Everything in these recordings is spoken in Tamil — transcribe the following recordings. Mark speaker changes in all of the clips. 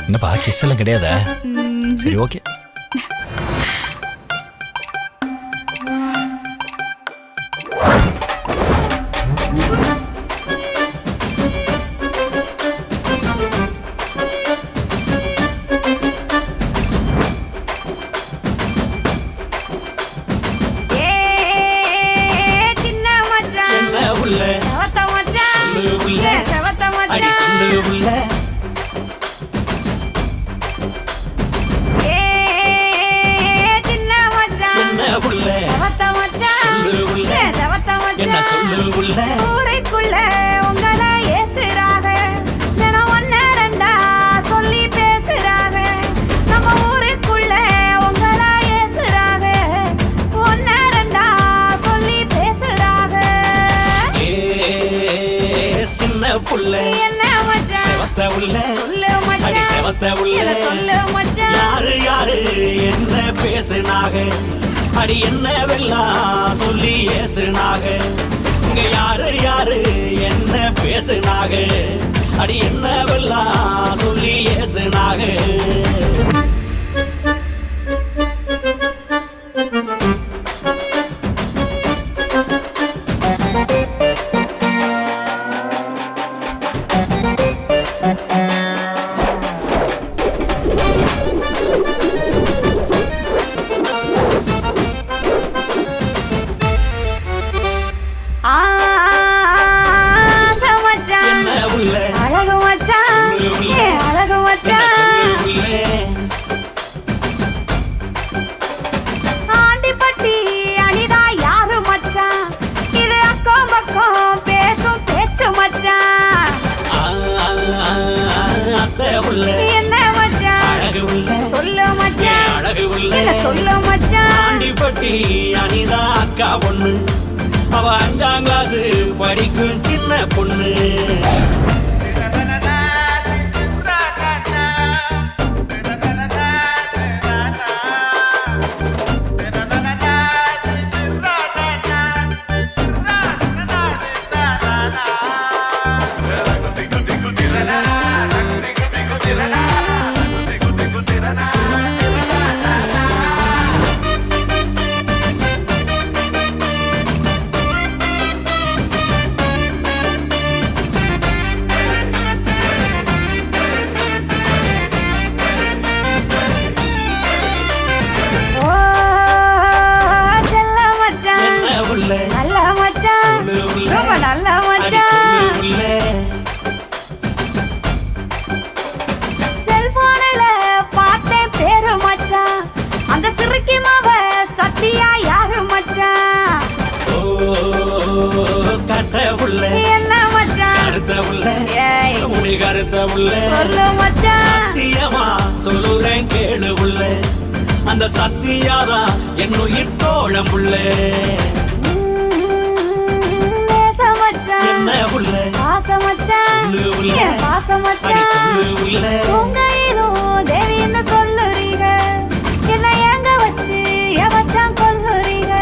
Speaker 1: என்னப்பா கிஸ் எல்லாம் கிடையாதா? சரி ஓகே.
Speaker 2: என்ன சொல்லு உள்ள ஊரைக்குள்ள உங்களை ஏசுறாக, தினம் ஒன்னு ரெண்டா சொல்லி பேசுறாக. நம்ம ஊருக்குள்ள உங்களை ஏசுறாக, ஒன்னு ரெண்டா சொல்லி பேசுறாக.
Speaker 3: சின்ன புள்ள
Speaker 2: என்ன மச்சான்
Speaker 3: செவத்த உள்ள
Speaker 2: சொல்லு மச்சான்,
Speaker 3: செவத்த உள்ள
Speaker 2: சொல்லு மச்சான்.
Speaker 3: யாரு யாரு என்ன பேசுனாக, அடி என்னவெல்லாம் சொல்லி ஏசுனாக. இங்க யாரு யாரு என்ன பேசுனாக, அடி என்னவெல்லாம் சொல்லி ஏசுனாக. ஆண்டிப்பட்டி அனிதா அக்கா பொண்ணு, அவ 5ஆம் கிளாஸ் படிக்கும் சின்ன பொண்ணு.
Speaker 2: செல்போனில பார்த்தேன் பேரு மச்சான், அந்த சிறுக்கி மாவ சத்தியா யாரு மச்சான்?
Speaker 3: கட்ட உள்ள
Speaker 2: என்ன மச்சான்,
Speaker 3: கருத்த உள்ள முடி கருத்த உள்ள
Speaker 2: சொல்லு மச்சான்.
Speaker 3: சத்தியமா சொல்லுறேன் கேளு உள்ள, அந்த சத்தியாதா என் உயிர் தோழம் உள்ள. என்ன உள்ள
Speaker 2: பாசமச்சான், பாசமச்சான்,
Speaker 3: சொல்லு உள்ள.
Speaker 2: உங்கையிலும் தேவி என்ன சொல்லுறீங்க, என்ன எங்க வச்சு எவச்சான் கொல்லுறீங்க?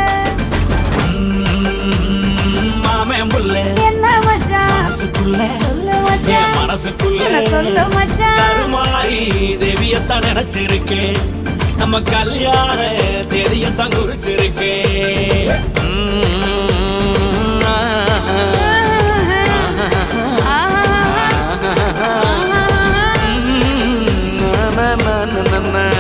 Speaker 3: மாமன் புள்ள
Speaker 2: என்ன மச்சான்
Speaker 3: மனசுக்குள்ள,
Speaker 2: சொல்லு மச்சான்,
Speaker 3: மனசுக்குள்ள
Speaker 2: சொல்லு மச்சான்.
Speaker 3: கருமாரி தேவியத்தான் நினைச்சிருக்கேன், நம்ம கல்யாண தேதியத்தான் குறிச்சிருக்கேன். na na na na